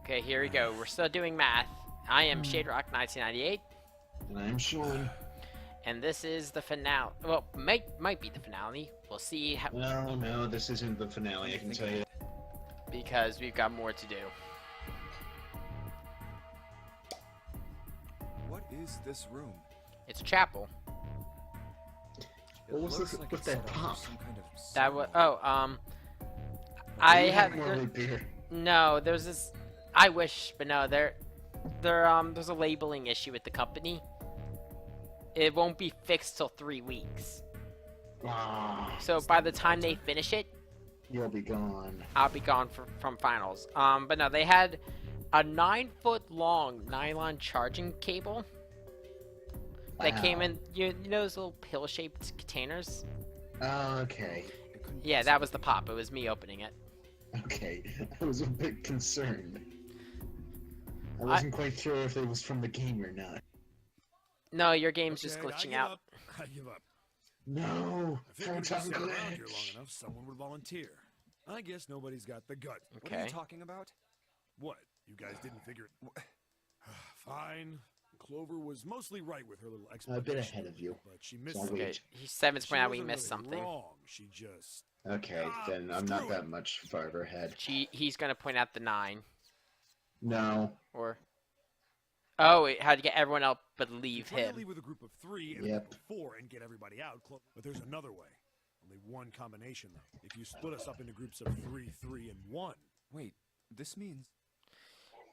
Okay, here we go. We're still doing math. I am ShadeRock1998, And I'm Sean. and this is the finale. Well, might be the finale. We'll see how, No, this isn't the finale, I can tell you. because we've got more to do. What is this room? It's a chapel. What was this with that pop? That was You have more root beer. no. There's this. I wish, but no. There's a labeling issue with the company. It won't be fixed till 3 weeks. Ah, So by the time they finish it, you'll be gone. I'll be gone from finals. But no, they had a 9-foot long nylon charging cable that came in. You know those little pill-shaped containers? Oh, okay. Yeah, that was the pop. It was me opening it. Okay. I was a bit concerned. I wasn't quite sure if it was from the game or not. No, your game's just glitching out. I give up. No! I figured if Photon you sat around here long glitch! enough, someone would volunteer. I guess nobody's got the gut. What are Okay. you talking about? What? You guys didn't figure it? Fine. Clover was mostly right with her little A explanation. bit ahead of you. But she missed So I'll something. Okay, Seven's She point out we wasn't missed really something. Wrong. She just. Okay, then I'm not screw that it. much farther ahead. He's gonna point out the 9, No. or oh, it had to get everyone else but leave Try to him. leave with a group of 3 and a Yep. group of 4 and get everybody out. But there's another way. Only one combination though. If you split us up into groups of 3, 3, and 1. Wait, this means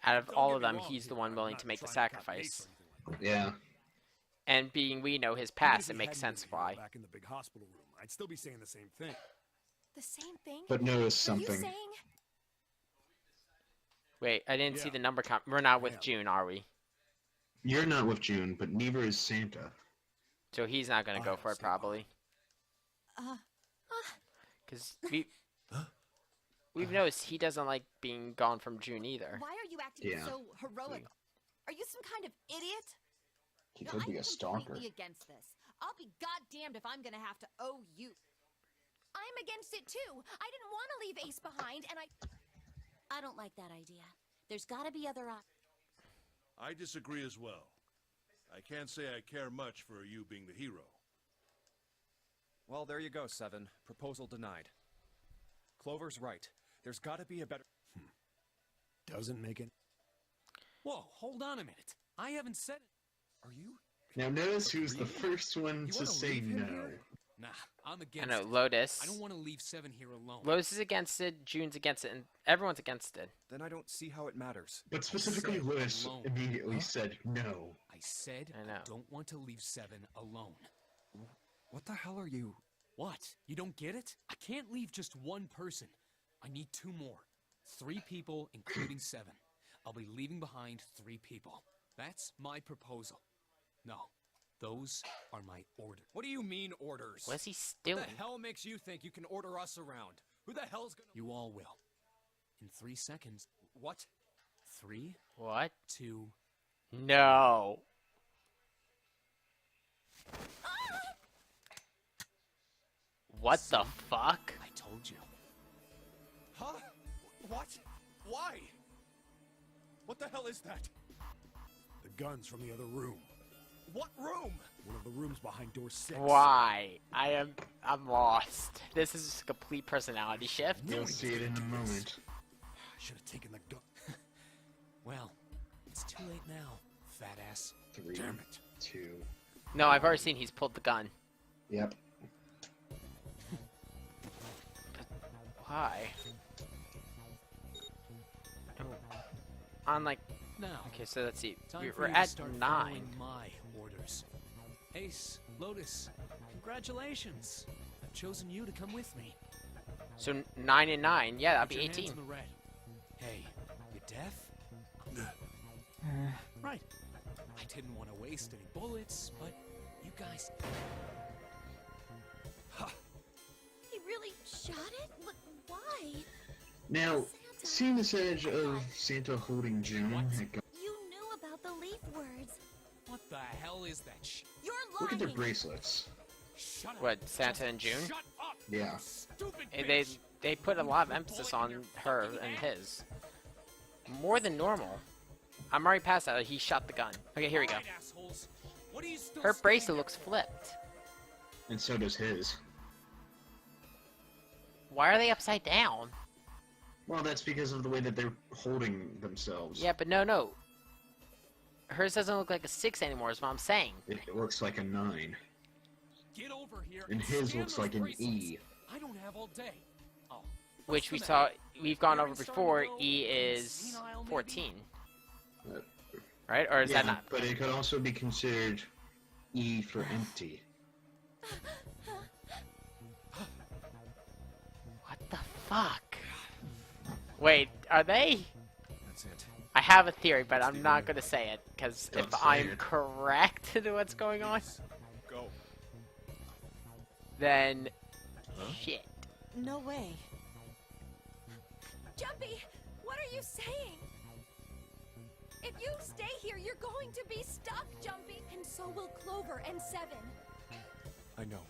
Out of Don't all get of me them, wrong he's the here, one I'm willing not to make the trying to cop sacrifice. dates or anything like that. Yeah. And being we know his Even past, if it we makes hadn't sense been here why. Back in the big hospital room, I'd still be saying the same thing. The same thing? But notice Are you something. saying? Wait, I didn't see Yeah. the number count. We're not with Yeah. June, are we? You're not with June, but neither is Santa. So he's not gonna go for it, Stay on. probably. Uh, Because we've noticed he doesn't like being gone from June either. why are you acting Yeah. so heroic? Are you some kind of idiot? He No, could be I'm a stalker. completely against this. I'll be goddamned if I'm gonna have to owe you. I'm against it too. I didn't want to leave Ace behind, and I don't like that idea. There's gotta be other options. I disagree as well. I can't say I care much for you being the hero. well, there you go, Seven. Proposal denied. Clover's right. There's got to be a better. Doesn't make it. Whoa, hold on a minute. I haven't said it. Are you? Now notice who's the first one You to wanna say leave him no. here? Nah, I'm I against know, it. Lotus. I don't want to leave Seven here alone. Lotus is against it, June's against it, and everyone's against it. Then I don't see how it matters. But specifically, said Lewis alone. immediately Huh? said no. I said I know. don't want to leave Seven alone. What the hell are you? What? You don't get it? I can't leave just one person. I need 2 more. 3 people, including Seven. I'll be leaving behind 3 people. That's my proposal. No, those are my orders. What do you mean orders? What is he What stealing? the hell makes you think you can order us around? Who the hell's gonna? You all will. In 3 seconds. What? 3, What? 2. No. What the fuck? I told you. Huh? What? Why? What the hell is that? The gun's from the other room. What room? One of the rooms behind door 6. Why? I'm lost. This is just a complete personality shift. You'll see it in a moment. I should have taken the gun. Well, it's too late now, fat ass. 3, Damn it. 2. No, I've already seen he's pulled the gun. Yep. Why? On like, Now, okay, so let's see. time for We're you to at start 9. following my orders. Ace, Lotus, congratulations. I've chosen you to come with me. So 9 and 9. Yeah, that'd Put be your hands 18. on the red. Hey, you deaf? Right. I didn't want to waste any bullets, but you guys. He really shot it? Why? Now, Santa. seeing this edge of Santa holding June, had go- You knew about the leaf words. What the hell is that You're lying. look at their bracelets. Shut up. What, Santa and June? Shut up. Yeah. Stupid Eh, bitch. They put a lot of emphasis on her and his. More than normal. I'm already past that. He shot the gun. Okay, here we go. Alright, assholes. What are you still Her standing bracelet there looks for? flipped. And so does his. Why are they upside down? Well, that's because of the way that they're holding themselves. Yeah, but no. Hers doesn't look like a 6 anymore, is what I'm saying. It looks like a 9. Get over here And his scan looks those like an bracelets. E. I don't have all day. Oh. Which we what's the saw, matter? we've gone Hearing over starting before. to go E is senile, maybe? 14. Uh, Right? Or is yeah, that not? but it could also be considered E for empty. What the fuck? Wait, are they? That's it. I have a theory, but I'm not gonna say it, because if Don't say I'm it. correct to what's going on, Go. then Huh? shit. No way. Jumpy, what are you saying? If you stay here, you're going to be stuck, Jumpy. And so will Clover and Seven. I know.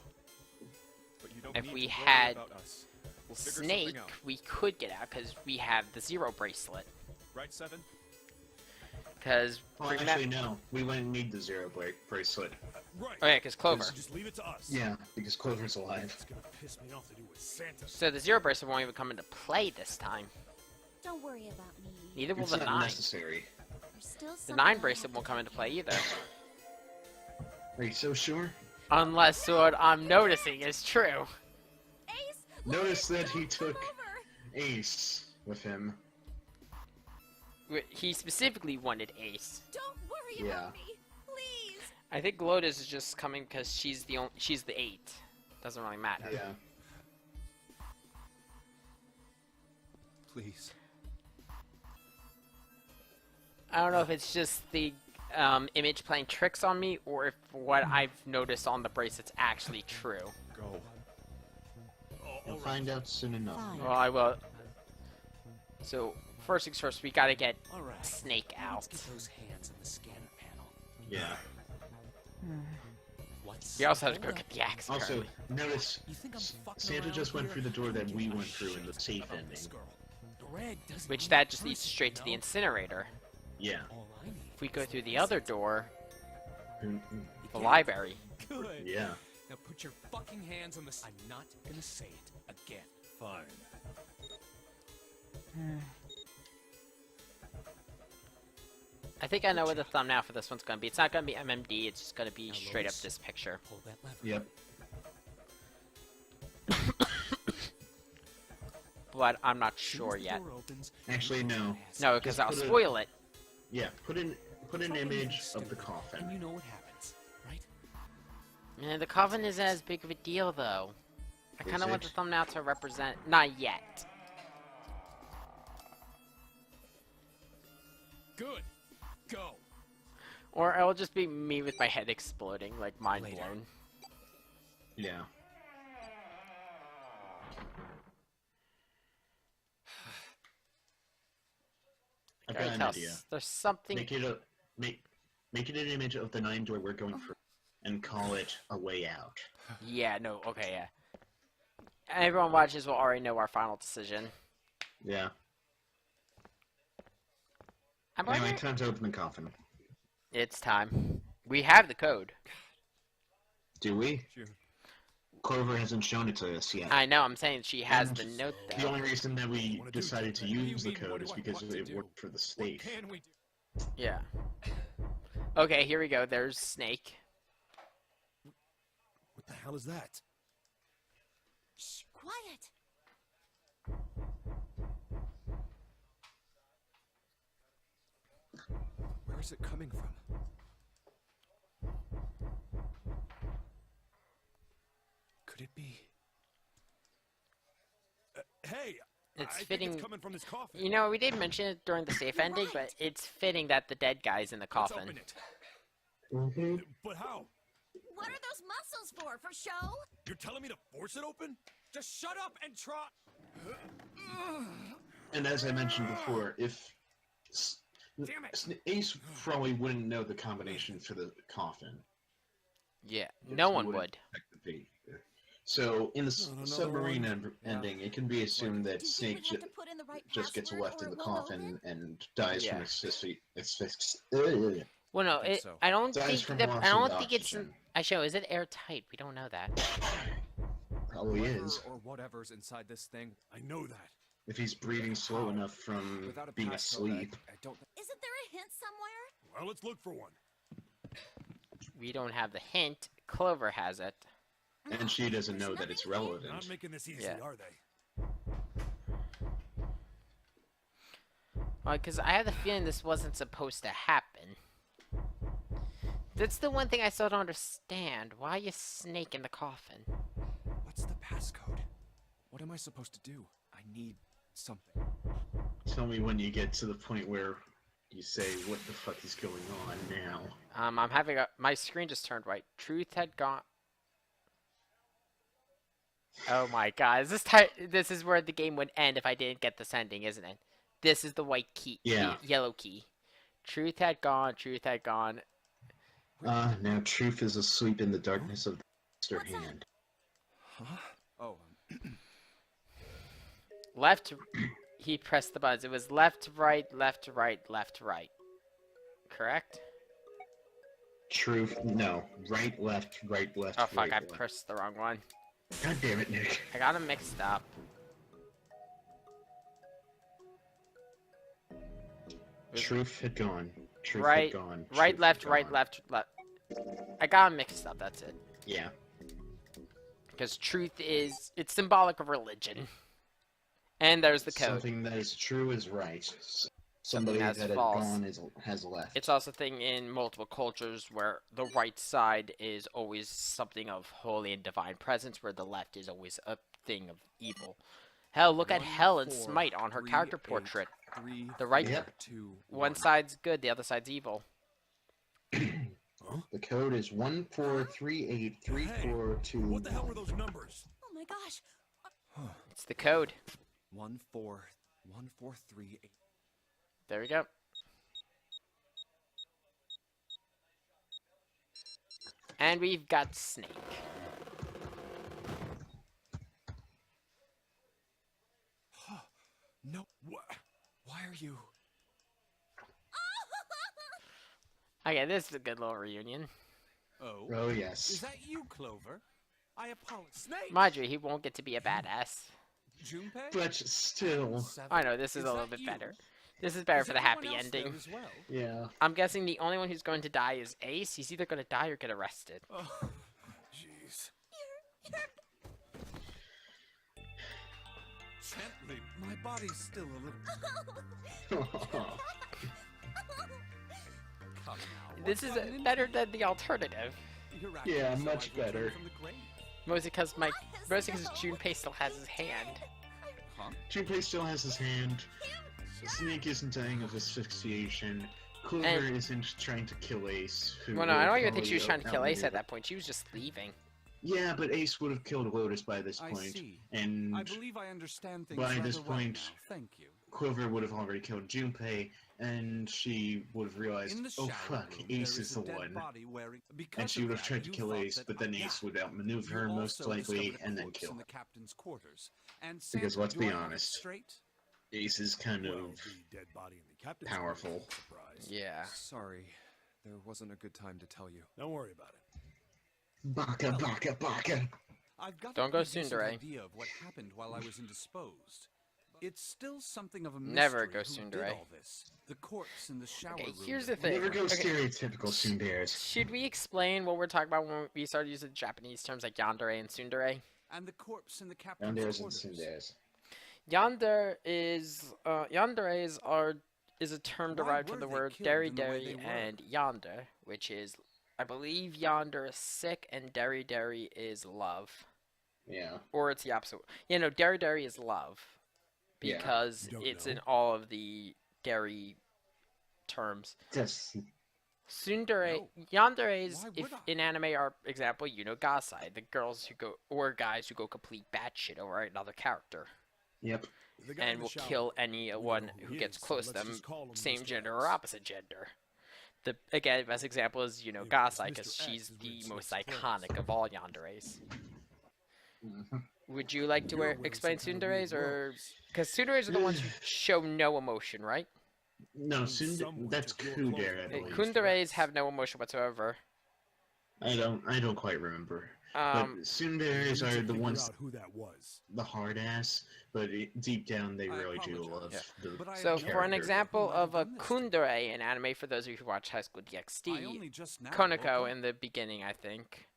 But you don't If need we to worry had about us. We'll figure Snake, something out. we could get out, because we have the 0 bracelet. Right, Seven? Because Well, actually, no. We wouldn't need the 0 bracelet. Right. Oh yeah, because Clover. Just leave it to us. Yeah, because Clover's alive. It's gonna piss me off to do with Santa. So the 0 bracelet won't even come into play this time. Don't worry about me. Neither will It's the not 9. necessary. There's still The something 9 I bracelet have won't to come do. into play either. Are you so sure? Unless what I'm noticing is true. Ace, Notice Lois, that he don't took come over. Ace with him. He specifically wanted Ace. Don't worry Yeah. about me, please. I think Lotus is just coming because she's the 8. Doesn't really matter. Yeah. Please. I don't know if it's just the image playing tricks on me, or if what I've noticed on the bracelet's actually true. Go. You'll find out soon enough. Fine. Well, I will. So first things first, we gotta get All right. Snake out. Let's get those hands on the scanner panel. Yeah. What's We also have to go hold get up. the axe. Also, apparently. notice You think I'm fucking Santa around just went here? through the door I that don't we give a went through in the shit safe about ending. this girl. Greg doesn't Which need that a just leads person, straight to the you know? incinerator. Yeah. All I need If we go is through the a other reason. door, Mm, You the get it? library. Good. Yeah. Now put your fucking hands on the. I'm not gonna say it again. Fine. I think I know what the thumbnail for this one's gonna be. It's not gonna be MMD. It's just gonna be Now, straight up Lois. this picture. Pull that lever. Yep. But I'm not As soon sure as the yet. door opens, Actually, no. No, because Just I'll put it- spoil it. Yeah. Put an Try anything image of stupid, the And you coffin. know what happens, right? Man, the coven isn't as big of a deal, though. I kind Is of want the it? thumbnail to represent. Not yet. Good. Go. Or it'll just be me with my head exploding, like mind Later. blown. Yeah. I've Gotta got an tell idea. There's something. Make it an image of the 9 door we're going through, and call it a way out. Yeah, no, okay, yeah. Everyone watches will already know our final decision. Yeah. I'm Anyway, wondering- time to open the coffin. It's time. We have the code. Do we? Sure. Clover hasn't shown it to us yet. I know, I'm saying she has And the note, The though. only reason that we Wanna do decided to something. What do use you the mean, code what is do I because want to it do? worked for the What safe. can we do? Yeah. Okay, here we go. There's Snake. What the hell is that? Shh, quiet. Where is it coming from? Could it be? Hey, It's I think fitting. it's coming from this coffin. You know, we did mention it during the safe You're ending, but right. it's fitting that the dead guy's in the Let's coffin. open it. Mm-hmm. But how? What are those muscles for? For show? You're telling me to force it open? Just shut up and try. And as I mentioned before, if Damn it. Ace probably wouldn't know the combination for the coffin. Yeah, It no one wouldn't would. affect the fate. So in the Another submarine one? ending, it can be assumed that Did you Snake even have to put in the right just gets password left or in the it won't coffin open? and dies from Yeah. asphyxiation. Well, no, I think so. I don't Dies think from that. I loss of don't think it's. oxygen. Actually, is it airtight? We don't know that. Probably Whoever is. or whatever's inside this thing, I know that. If he's breathing slow How? enough from without a being passcode, asleep. I don't. Isn't there a hint somewhere? Well, let's look for one. We don't have the hint. Clover has it. And she doesn't There's know that it's nothing here. relevant. Not making this easy, Yeah. are they? Because I have the feeling this wasn't supposed to happen. That's the one thing I still don't understand. Why is Snake in the coffin? What's the passcode? What am I supposed to do? I need something. Tell me when you get to the point where you say, what the fuck is going on now? I'm having a. My screen just turned white. Truth had gone. Oh my god. This is where the game would end if I didn't get this ending, isn't it? This is the white key. Yeah. Yellow key. Truth had gone. Truth had gone. Now Truth is asleep in the darkness of the master What's that? hand. Huh? Oh, Left. He pressed the buttons. It was left, right, left, right, left, right. Correct? Truth, no. Right, left, Oh fuck, right, I left. pressed the wrong one. God damn it, Nick. I got them mixed up. Truth had gone. Truth Right, had gone. right, Truth left, had right, gone. left, left. I got them mixed up, that's it. Yeah. Because truth is, it's symbolic of religion. And there's the code. Something that is true is right. Somebody that's that had false. gone has left. It's also a thing in multiple cultures where the right side is always something of holy and divine presence, where the left is always a thing of evil. Hell, look at Hell and Smite on her character portrait. The right Yep. one side's good, the other side's evil. The code is 14383421. What the hell were those numbers? Oh my gosh. It's the code. 143438. There we go. And we've got Snake. No. Why are you? Okay, this is a good little reunion. Oh? Oh, Is yes. that you, Clover? I apologize. Snake! Mind you, he won't get to be a badass. Junpei? But still. Seven? I know, this is a little that bit you? better. This is better Is for the everyone happy else there ending. as well? Yeah. I'm guessing the only one who's going to die is Ace. He's either going to die or get arrested. Oh, jeez. Gently. My body's still a little. Come now. This is better than the alternative. You're acting Yeah, as though much I've returned better. from the grave. Mostly because Junpei still has his hand. Huh? Junpei still has his hand. Snake isn't dying of asphyxiation. Clover And- isn't trying to kill Ace. Who Well, no, I don't would even think she was probably trying to kill Ace at outmaneuver- that point. She was just leaving. Yeah, but Ace would have killed Lotus by this I point, see. and I believe I understand things by rather this well point- now. Thank you. Clover would have already killed Junpei, and she would have realized, In the oh shower fuck, room, Ace there is a the dead one. body wearing... Because And she of would have that, tried to you kill thought Ace, that but then I- Ace would outmaneuver You her most also likely, discovered a and then corpse kill in her. the captain's quarters. And Because Sam, let's do be I have it honest. Straight? Ace is kind Well, of the dead body in the captain's powerful. quarters is a surprise. Yeah. Sorry, there wasn't a good time to tell you. Don't worry about it. Baka Baka Baka. I've got Don't a go pretty decent tsundere. idea of what happened while I was indisposed. It's still something of a mystery Never go who did tsundere. all this. The corpse in the shower Okay, room. here's that the thing. Never go Okay. stereotypical tsunderes. Should we explain what we're talking about when we started using Japanese terms like yandere and tsundere? And the corpse in the captain's Yanderes and quarters. tsunderes. Yanderes is a term Why derived were from the they word killed deri in the way deri they were? and yonder, which is, I believe yonder is sick and deri deri is love. Yeah. Or it's the opposite. Yeah, no, deri deri is love. Yeah. Because You don't it's know. in all of the deri terms. Just Tsundere, No. yanderes, Why if would I? in anime are example, gasai, the girls who go or guys who go complete batshit over another character yep. The guy in and the will shower kill room, anyone know who who he gets is, so close to let's them, just call him same Mr. gender X. or opposite gender. The again, best example is Yeah, gasai Mr. because X she's is when the he most slips clothes. iconic of all yanderes. Would you like to explain tsunderes, or because tsunderes are the ones who show no emotion, right? No, that's Kudere, I believe. Kunderes have no emotion whatsoever. I don't quite remember. But Um, Tsunderes are the ones, Who that was? the hard ass, but deep down they I really do apologize. love Yeah. the But I so character. for an example Might of have a done this. kundere in anime, for those of you who watch High School I DxD, only just now Konako woke up. in the beginning, I think,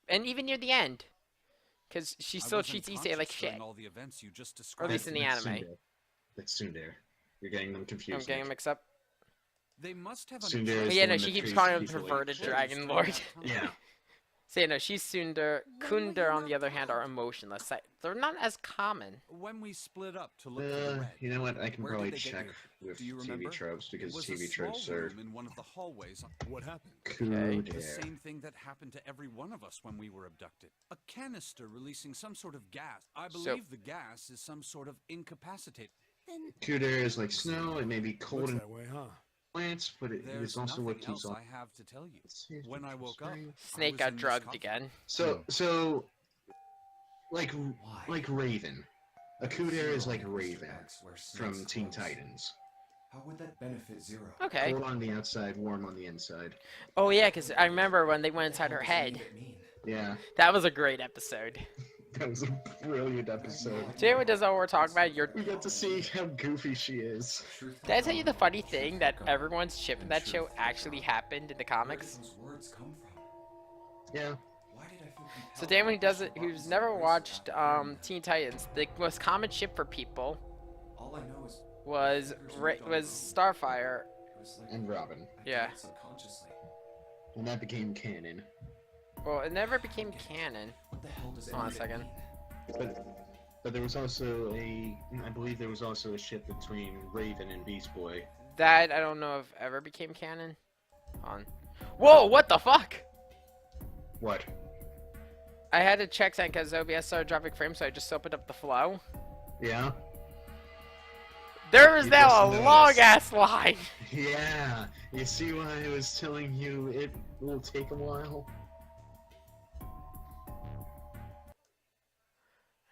and even near the end, because she I still wasn't treats Issei like conscious shit. during all the events you just Or at described. least in the That's anime. Tsundere. That's Tsundere. You're getting them I'm confused. getting Nick. mixed up. They must have Tsundere understood is But the yeah, no, one she that keeps treats calling him people like perverted shit. dragon lord. Yeah. So yeah, no, she's Tsundere. When were you Kunder, on the knocked other hand, are out? emotionless. They're not as common. When we split up to look for the red. You know what? I can Where did probably they get check you? with Do you TV remember? tropes It because was a TV small tropes are room in one of the hallways. What happened? Okay. Kudere. The same thing that happened to every one of us when we were abducted. A canister releasing some sort of gas. I So- believe the gas is some sort of incapacitate. Then Kudere is like snow. It may be cold Looks and that way, huh? plants, but it There's is also what nothing keeps else on. I have to tell you. When I woke up, Snake was got in this drugged coffin. again. So, like Raven. A Kudere is like Raven from Teen Titans. How would that benefit Zero? Okay. Cold on the outside, warm on the inside. Oh yeah, because I remember when they went inside her head. Yeah, That was a great episode. that was a brilliant episode. So anyone does know what we're talking about? We get to see how goofy she is. Did I tell you the funny thing that everyone's ship in that show actually happened in the comics? Those words come from? Yeah. Why did I feel compelled So Dan, to who's never watched Teen Titans, the most common ship for people All I know is was Starfire. it was like And Robin. I did Yeah. it subconsciously. And that became canon. Well, it never became canon. What the hell does Hold on a it second. mean? But there was also I believe there was also a ship between Raven and Beast Boy. That I don't know if ever became canon. On. Whoa! What the fuck? What? I had to check that because OBS started dropping frames, so I just opened up the flow. Yeah? There is You now just a noticed. long ass line. Yeah. You see why I was telling you it will take a while?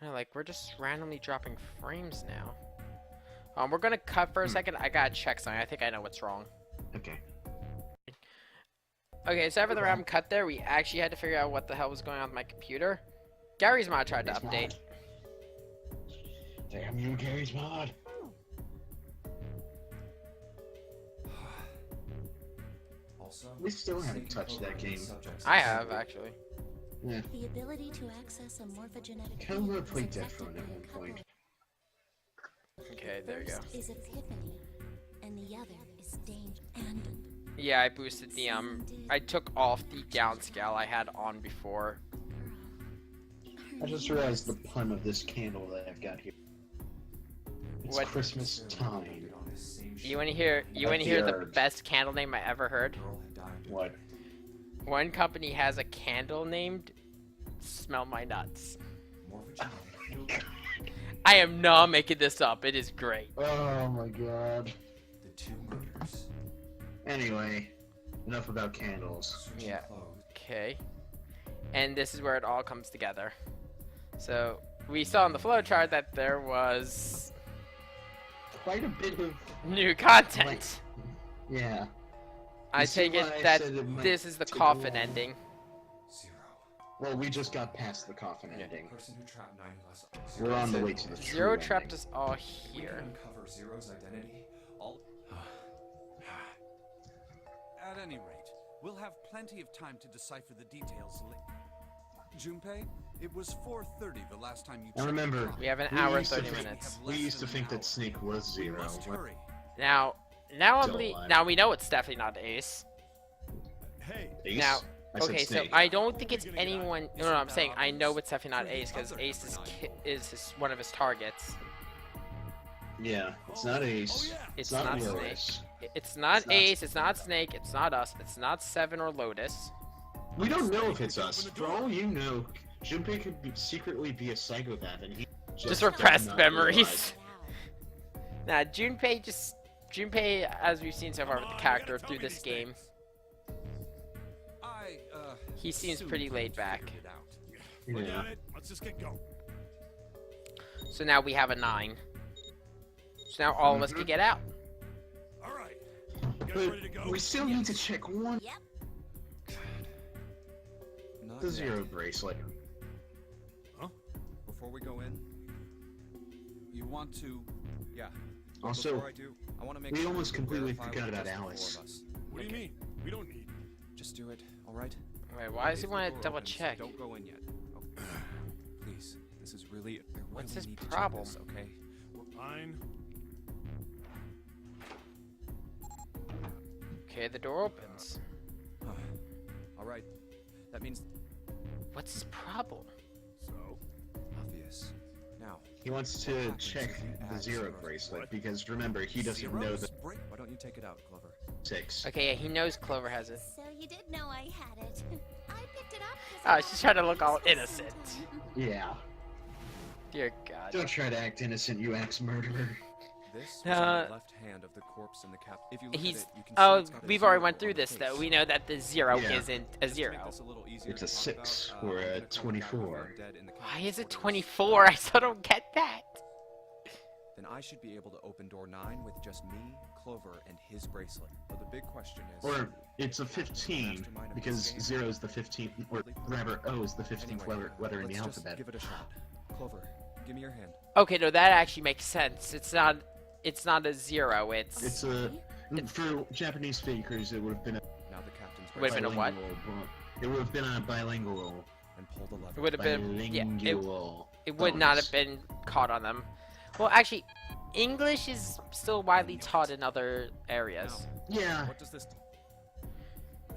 Like we're just randomly dropping frames now. We're gonna cut for a second. I gotta check something. I think I know what's wrong. Okay. Okay, so after the random cut there, we actually had to figure out what the hell was going on with my computer. Gary's mod tried to Gary's update. mod. Damn you, Gary's mod. Also, We still haven't Satan touched that programming game. subjects I is have simple. actually. Yeah. the ability to access a morphogenetic Kinda wanna field play is Death affected Run by at a one couple point. Okay, there you go. First is epiphany, and the other is danger. And Yeah, I boosted the I took off the downscale I had on before. I just realized the pun of this candle that I've got here. It's What? Christmas time. On this same You wanna hear? You wanna That's hear the the herb. best candle name I ever heard? girl had died. What? One company has a candle named "Smell My Nuts." Morphogenetic. I am not making this up. It is great. Oh my god. The two murders. Anyway, enough about candles. Switching Yeah. clothes. Okay. And this is where it all comes together. So we saw in the flowchart that there was Quite a bit of. new content. Yeah. I You see take why I it that said it might this is the take a coffin while? ending. Zero. Well, we just got past the coffin Yeah. ending. Person who trapped 9 of us. We're on the So way to the true Zero ending. trapped us all We can here. uncover Zero's identity. All. At any rate, we'll have plenty of time to decipher the details later. Junpei, it was 4:30 the last time you checked. And remember, the clock. We have an We hour and used to 30 think- minutes. We used to think that Snake was We Zero. must hurry. Now Still now we know it's definitely not Ace. Hey, Ace? Now, I said okay, so Snake. I don't think it's anyone. No, I'm saying I know it's definitely not Ace because Ace is one of his targets. Yeah, it's not Ace. Oh, yeah. It's not not Snake. Lotus. It's not It's not- Ace. It's not Snake. It's not us. It's not Seven or Lotus. We don't know if it's us. For all you know, Junpei could secretly be a psychopath and he Just does repressed not memories. realize. Nah, Junpei, as we've seen so far with the character through this game, I he seems soon pretty laid back. figured it out. Look Yeah. at it. Let's Let's just get going. So now we have a 9. So now all of us could get out. All right. You guys ready to go? But we still need to check one. Yep. Not The yet. zero bracelet. Before we go in, you want to... Yeah. but Also, before I do, I want to make we sure almost you can completely verify forgot with about just the 4 Alice. of us. What do you mean? We don't need. Just do it, all right? Wait, why does he If the want door to double opens, check? Don't go in yet. Oh, please, this is really... I What's really his need to check problem? this, okay? Fine. Okay, the door opens. All right. That means What's his problem? So, obvious. Now, He wants what to happens check if you the add zero zeros? bracelet What? because remember he doesn't know Zeros? the Break. Why don't you take it out, Clover? 6. Okay, yeah, he knows Clover has it. So you did know I had it. I picked it up. 'cause Oh, I she's thought trying to look all it was innocent. sometime. Yeah. Dear God. Don't try to act innocent, you axe-murderer. This was on the left hand of the corpse in the cap. If you look He's. at it, you can see Oh, it's got a we've already zero went on through the this though. case. We know that the 0 Yeah. isn't a Just to make 0. this a little easier It's a to talk 6 about, or I'm a gonna call the guy who 24. found dead in the Why cabin is it before 24? I still don't get that. Then I should be able to open door 9 with just me, Clover, and his bracelet. But the big question is... Or it's a 15 because 0 is the 15th, or rather O is the 15th Anyway, letter in the let's just alphabet. give it a shot. Clover, give me your hand. Okay, no, that actually makes sense. It's not a 0. It's a for Japanese fakers it would have been a Now the captain's Would've been a what? bilingual. It would have been a bilingual. And pull the lever. It would have been. Yeah, Bilingual. it would not bonus. have been caught on them. Well, actually, English is still widely taught in other areas. Yeah, What does this...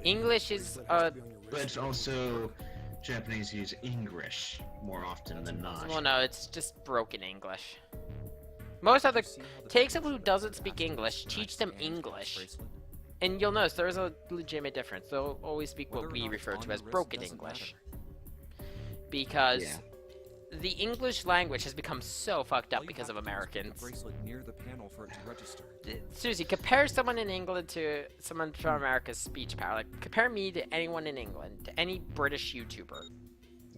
English is bracelet has to be on your wrist. but also Japanese use English more often than not. well, no, it's just broken English. Most other See how the take someone who captain's doesn't speak bracelet English, matches teach the them knife and English, bracelet? and you'll notice there is a legitimate difference. They'll always speak Whether what or we not it's refer on to your as wrist broken doesn't English, matter. because Yeah. the English language has become so fucked All up you because have of to do is put the Americans. bracelet near the panel for it to register. Seriously, compare someone in England to someone from America's speech power. Like, compare me to anyone in England, to any British YouTuber.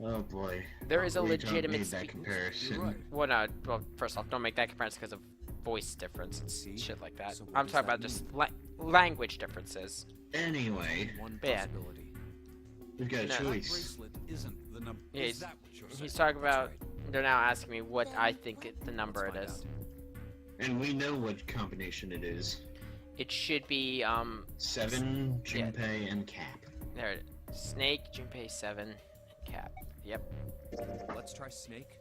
Oh boy. There is a We don't legitimate need that speak. comparison. You're right. Well, no. Well, first off, don't make that comparison because of voice difference and See? shit like that. So what I'm does talking that about just mean? language differences. Anyway, One Yeah. possibility. we've got a No. choice. Bracelet isn't the number. Yeah, Is that what you're saying? He's talking about. right. They're now asking me what I think the number it Let's is. find And we know what combination it is. It should be 7, Yeah. Junpei, and Cap. there. Snake, Junpei 7, and Cap. Yep. Let's try Snake.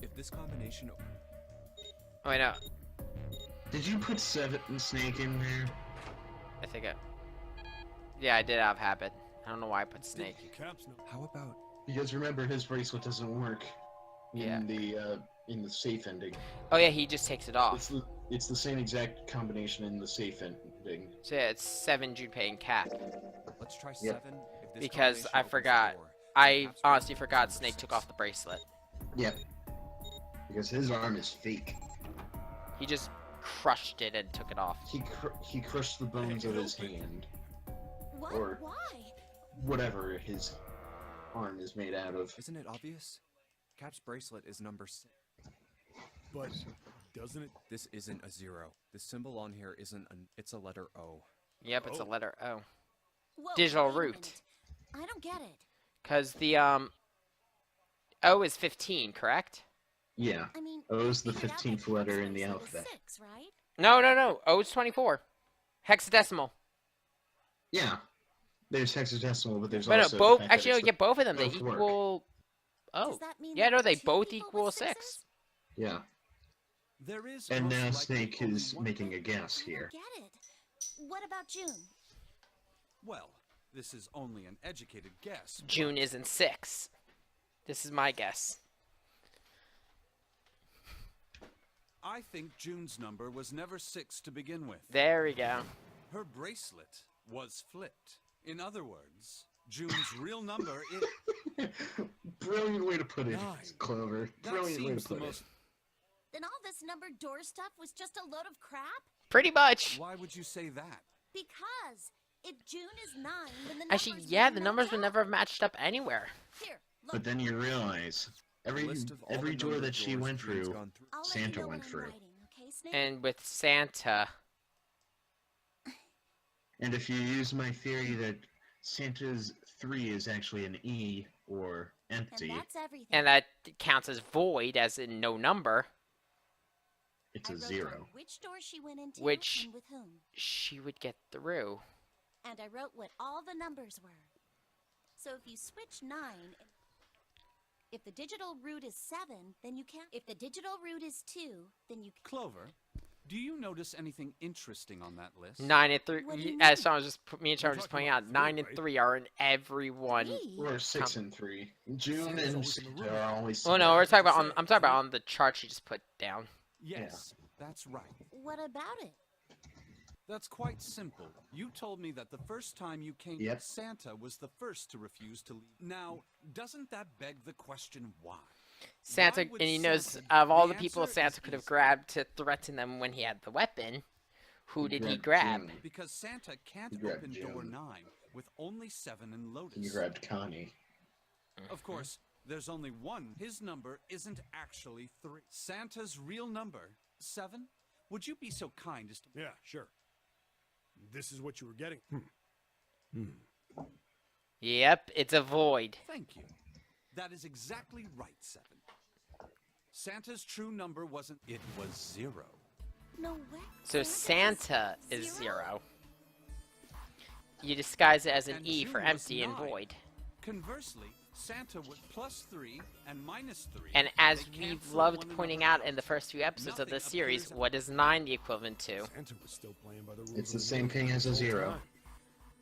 If this combination... Oh wait, no. Did you put 7 Snake in there? I think I. Yeah, I did have habit. I don't know why I put snake. Caps no. How about... Because remember, his bracelet doesn't work Yeah. in the safe ending. Oh yeah, he just takes it off. It's the same exact combination in the safe ending. So yeah, it's 7 Junpei and Cap. Let's try Yep. 7. If this Because combination I opens forgot. the door, I Cap's honestly bracelet forgot is Snake number took 6. off the bracelet. Yep. Because his arm is fake. He just crushed it and took it off. He crushed the bones of his hand. What? Or- Why? Whatever his arm is made out of. Isn't it obvious? Cap's bracelet is number 6. But doesn't it? This isn't a 0. The symbol on here isn't an... It's a letter O. Yep, it's a Oh. letter O. Whoa, Digital wait a root. minute. I don't get it. Cause the O is 15, correct? Yeah. I mean, O is the you figured out that 15th letter in the Cap's bracelet alphabet. is 6, right? No. O is 24. Hexadecimal. Yeah. There's hexadecimal, but there's But no, also the both. fact that Actually, it's no, get both of them. They both work. equal. Oh. Does that mean Yeah, that no, they 2 both people equal with 6. sixes? Yeah. There is And most now likely Snake only is one making a way. guess I here. don't get it. What about June? Well, this is only an educated guess. June isn't 6. This is my guess. I think June's number was never 6 to begin with. There we go. Her bracelet was flipped. In other words, June's real number is... Brilliant way to put it, 9. Clover. That Brilliant way to seems the put it. most... Then all this numbered door stuff was just a load of crap? Pretty much. Why would you say that? Because if June is 9, then the Actually, numbers yeah, wouldn't the match numbers would up. never have matched up anywhere. Here, look. But then you realize Every List of all every the door numbered that she doors went June's through, gone through. I'll let you Santa know went what I'm through. writing, okay, Snake? And with Santa, And if you use my theory that Santa's 3 is actually an E or And empty, that's everything. and that counts as void, as in no number, it's I a wrote 0. down which door she went into Which- and with whom. she would get through. And I wrote what all the numbers were. So if you switch 9, if the digital root is 7, then you can't. If the digital root is 2, then you. Clover, do you notice anything interesting on that list? 9 and 3. What do you As mean? Sean was just me and Sean We're were just talking pointing out, about 9 three, and right? 3 are in every one. Three? Or 6 and 3. June Santa's and always in the Santa room. are always. Oh no, we're talking about Say, I'm talking about see? on the chart she just put down. Yes, that's right. What about it? That's quite simple. You told me that the first time you came, Yep. Santa was the first to refuse to leave. Now, doesn't that beg the question why? Santa, Why would and he knows Santa- of all the the people answer Santa is could have easy. grabbed to threaten them when he had the weapon. Who did he grabbed grab? June. Because Santa can't He grabbed open door June. 9 with only 7 and Lotus. You grabbed Connie. Of course, there's only one. His number isn't actually 3. Santa's real number, 7? Would you be so kind as to... Yeah, sure. This is what you were getting. Yep, it's a void. Thank you. That is exactly right, 7. Santa's true number wasn't... It was 0. No way. So Santa has is 0. You disguise it as an And E for June was empty and 9. void. Conversely, Santa was +3 and -3. And as They we've cancel loved one pointing another out in the first few episodes of Nothing this series, appears- what is 9 the equivalent to? Santa was still playing by the rules. It's of the same thing as a whole 0. time.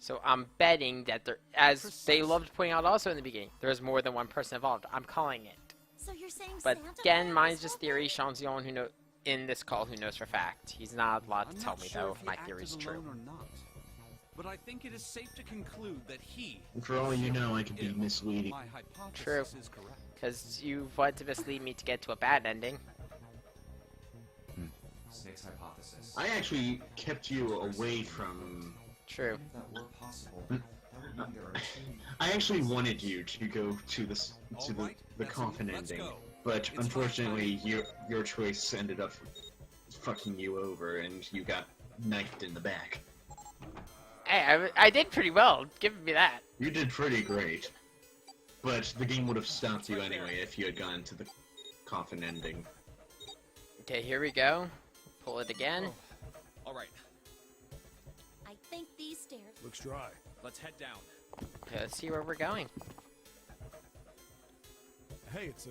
So I'm betting that there, as they Precisely. loved pointing out also in the beginning, there's more than one person involved. I'm calling it. So you're saying But Santa again, planned mine's this just whole theory. thing? Sean's the only one who know in this call who knows for fact. He's not allowed I'm to tell not me sure though if if he my acted theory's alone true. or not. But I think it is safe to conclude that he, And for all you know, I could be if misleading. my hypothesis True. is correct. Because you want to mislead me to get to a bad ending. Snake's hypothesis. I actually kept you away from. True. If that were possible, that would mean there are two. I actually wanted you to go to this to the, Alright, the that's coffin it. Let's ending, go. but It's fine, unfortunately, your choice ended up fucking you over, and you got knifed in the back. Hey, I did pretty well. Give me that. You did pretty great, but the game would have stopped you anyway if you had gone to the coffin ending. Okay, here we go. Pull it again. All right, I think these stairs. Looks dry. let's head down. Okay, let's see where we're going. Hey, it's a.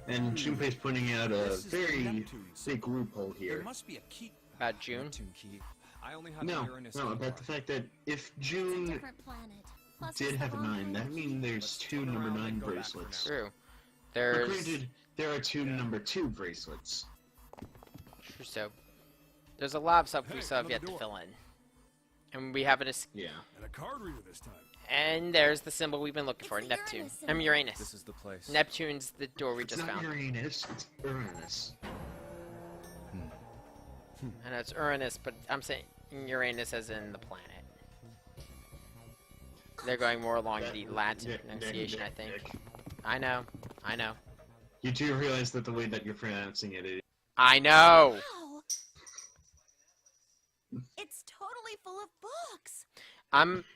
And Junpei's pointing out a This is the very Neptune big symbol. loophole There here. must be a key. About June. Neptune key. I only have No, the Uranus no, key about the part. fact that if It's a June different planet. Plus, did it's the have a wrong 9, kind that of means key. there's Let's 2 turn number around 9 and go back for bracelets. now. True. But There's granted, there are 2 number 2 bracelets. true, so there's a lot of stuff we Hey, still have yet another to door. fill in, and we haven't. Yeah. And a card reader this time. And there's the symbol we've been looking It's for, the Neptune. Uranus I'm symbol. Uranus. This is the place. Neptune's the door we It's just not found. Uranus, it's Uranus. I know it's Uranus, but I'm saying Uranus as in the planet. They're going more along the Latin pronunciation, I think. I know. You do realize that the way that you're pronouncing it is. I know! Wow. It's totally full of books.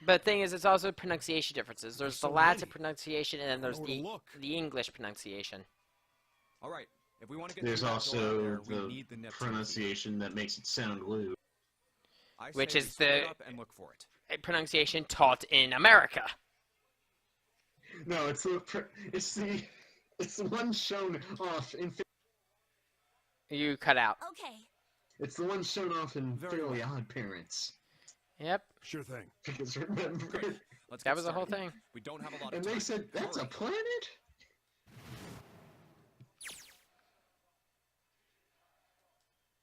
But the thing is, it's also pronunciation differences. There's There's the so Latin many. pronunciation, and then there's know where to look. the English pronunciation. All right. If we want to get There's through that door also out there, we the need the Neptune key. pronunciation that makes it sound lewd. I which say is we split the- up and look for it. A pronunciation taught in America. No, it's the one shown off in. You cut out. Okay. It's the one shown off in Very Fairly well. Odd Parents. Sure thing. Because remember, Let's That get was the whole started. thing. We don't have a lot of and time. they said that's a Hurry. planet.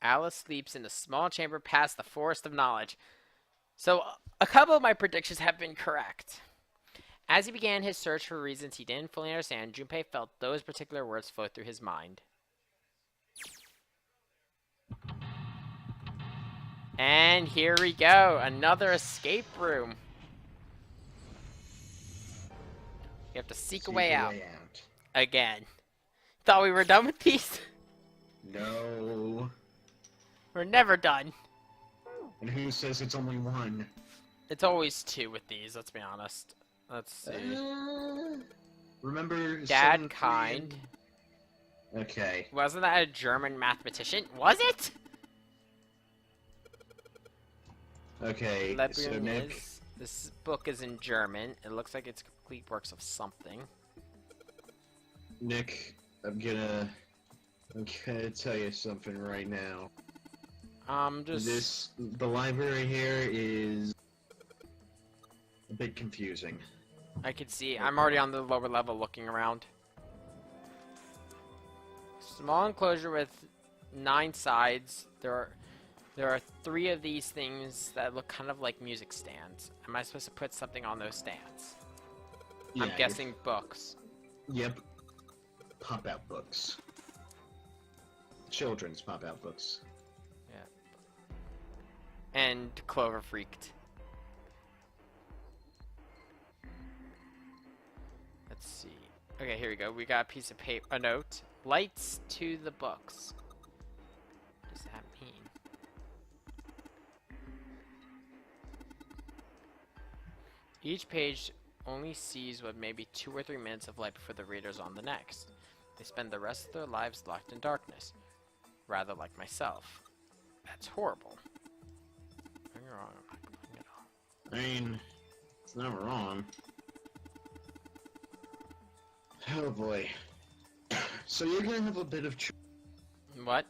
Alice sleeps in a small chamber past the Forest of Knowledge. So, a couple of my predictions have been correct. As he began his search for reasons he didn't fully understand, Junpei felt those particular words flow through his mind. And here we go, another escape room. You have to seek a way out. Again. Thought we were done with these? No. We're never done. And who says it's only one? It's always 2 with these, let's be honest. Let's see. Remember Dad 7-3 kind. Okay. Wasn't that a German mathematician? Was it? Okay, so Lebrun Nick... is. This book is in German. It looks like it's complete works of something. Nick, I'm gonna tell you something right now. The library here is a bit confusing. I can see. I'm already on the lower level looking around. Small enclosure with 9 sides. There are 3 of these things that look kind of like music stands. Am I supposed to put something on those stands? Yeah, I'm guessing books. Yep. Pop-out books. Children's pop-out books. Yeah. And Clover freaked. Let's see. Okay, here we go. We got a piece of paper, a note. Lights to the books. What does that mean? Each page only sees what may be 2 or 3 minutes of light before the reader's on the next. They spend the rest of their lives locked in darkness. Rather like myself. That's horrible. You're wrong. I'm not complaining at all. I mean, it's not wrong. Oh boy. So you're gonna have a bit of What?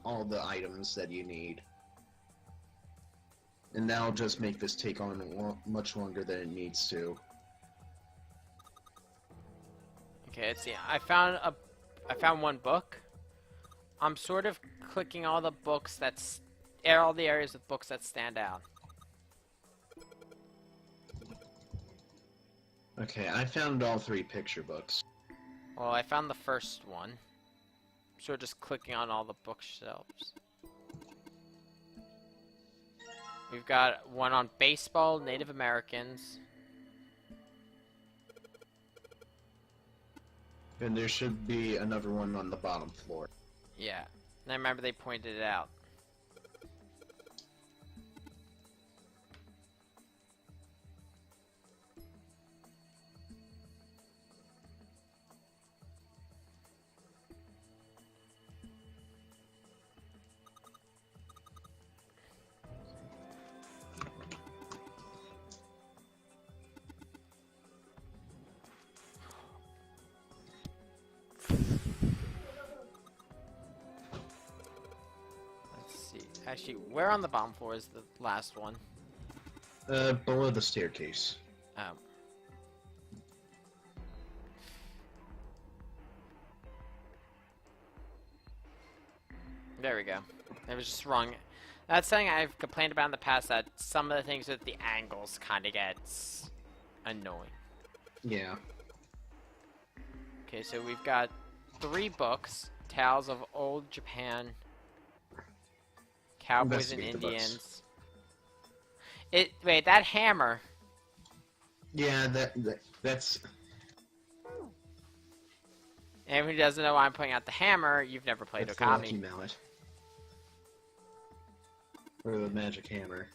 all the items that you need. And that'll just make this take on much longer than it needs to. Okay, let's see. I found 1 book. I'm sort of clicking all the books all the areas with books that stand out. Okay, I found all 3 picture books. Well, I found the first one. So just clicking on all the bookshelves. We've got one on baseball, Native Americans. And there should be another one on the bottom floor. Yeah. And I remember they pointed it out. Actually, where on the bottom floor is the last one? Below the staircase. Oh. There we go. It was just wrong. That's something I've complained about in the past, that some of the things with the angles kind of gets annoying. Yeah. Okay, so we've got 3 books. Tales of Old Japan. Cowboys and Investigate the books. Indians. Wait, that hammer. Yeah, that's... Anyone who doesn't know why I'm pointing out the hammer, you've never played That's the lucky Okami. mallet. Or the magic hammer.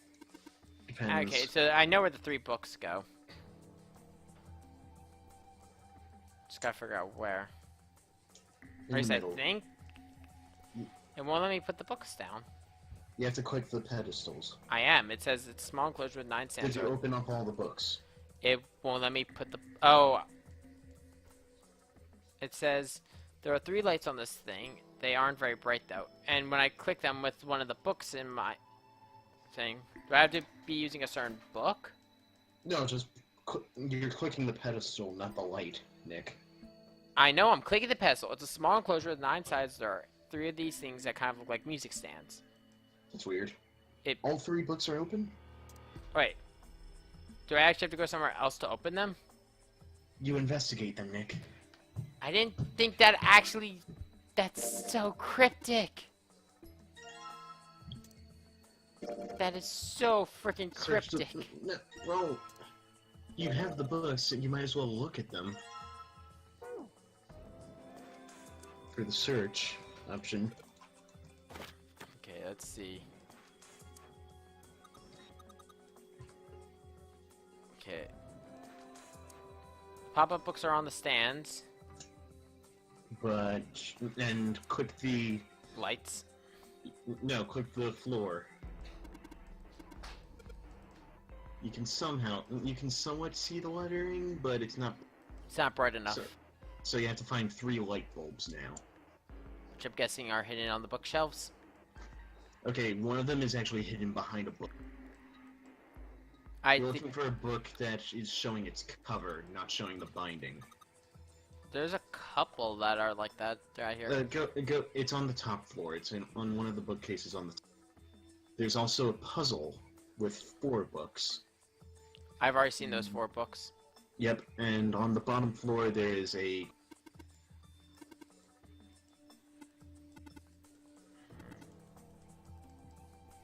Depends. Okay, so I know where the 3 books go. Just gotta figure out where. In Or the I middle. think. It won't let me put the books down. You have to click the pedestals. I am. It says it's small enclosure with 9 stands. Did you open up all the books? It won't let me put the... Oh. It says there are 3 lights on this thing. They aren't very bright though. And when I click them with one of the books in my thing, do I have to be using a certain book? No, just you're clicking the pedestal, not the light, Nick. I know I'm clicking the pedestal. It's a small enclosure with 9 sides. There are 3 of these things that kind of look like music stands. That's weird. All 3 books are open? Wait. Do I actually have to go somewhere else to open them? You investigate them, Nick. I didn't think that actually... That's so cryptic. That is so freaking Search cryptic. No, well, you have the books, and you might as well look at them. for the search option. Okay, let's see. Okay. Pop-up books are on the stands. But and click the Lights. click the floor. You can somewhat see the lettering, but it's not. It's not bright enough. So you have to find 3 light bulbs now. Which I'm guessing are hidden on the bookshelves. Okay, one of them is actually hidden behind a book. I We're think looking for a book that is showing its cover, not showing the binding. there's a couple that are like that right here. Go. It's on the top floor. It's on one of the bookcases on the. There's also a puzzle with 4 books. I've already seen those 4 books. Yep, and on the bottom floor there is a.